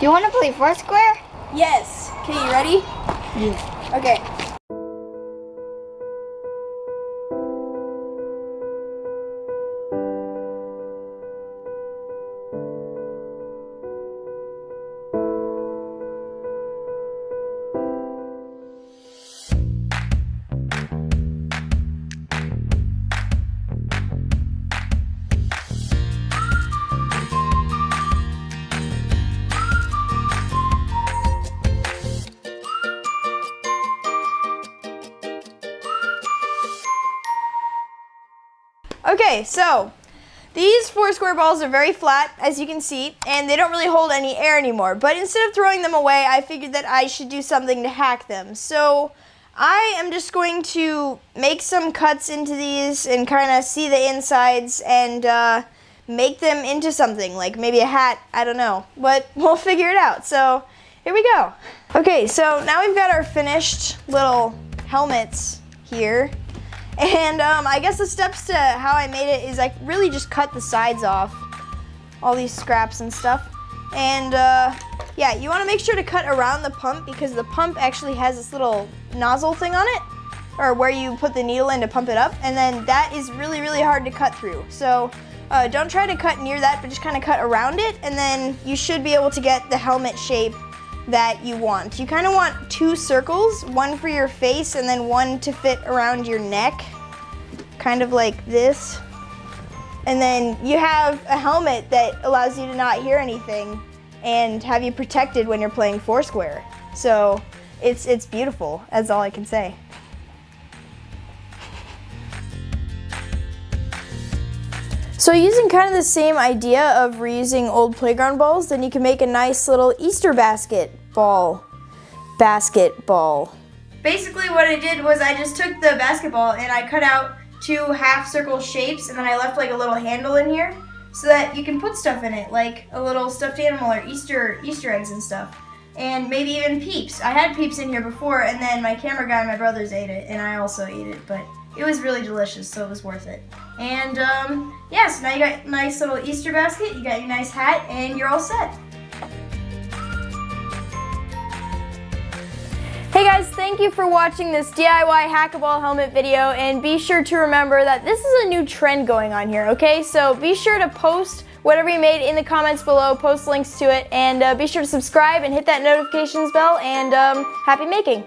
Do you want to play Foursquare? Yes. Okay, you ready? Yeah. Okay. Okay, so these Foursquare balls are very flat, as you can see, and they don't really hold any air anymore. But instead of throwing them away, I figured that I should do something to hack them. So I am just going to make some cuts into these and kind of see the insides and make them into something, like maybe a hat, I don't know. But we'll figure it out. So here we go. Okay, so now we've got our finished little helmets here. And I guess the steps to how I made it is I really just cut the sides off, all these scraps and stuff. And yeah, you want to make sure to cut around the pump because the pump actually has this little nozzle thing on it, or where you put the needle in to pump it up, and then that is really, really hard to cut through. So don't try to cut near that, but just kind of cut around it, and then you should be able to get the helmet shape that you want. You kind of want 2 circles, one for your face and then one to fit around your neck, kind of like this. And then you have a helmet that allows you to not hear anything and have you protected when you're playing Foursquare. So it's beautiful, that's all I can say. So using kind of the same idea of reusing old playground balls, then you can make a nice little Easter basketball. Basically what I did was I just took the basketball and I cut out 2 half circle shapes, and then I left like a little handle in here so that you can put stuff in it, like a little stuffed animal or Easter eggs and stuff. And maybe even Peeps. I had Peeps in here before, and then my camera guy and my brothers ate it, and I also ate it, but it was really delicious, so it was worth it. And yeah, so now you got a nice little Easter basket, you got your nice hat, and you're all set. Hey guys, thank you for watching this DIY Hackaball helmet video, and be sure to remember that this is a new trend going on here, okay? So be sure to post whatever you made in the comments below, post links to it, and be sure to subscribe and hit that notifications bell, and happy making!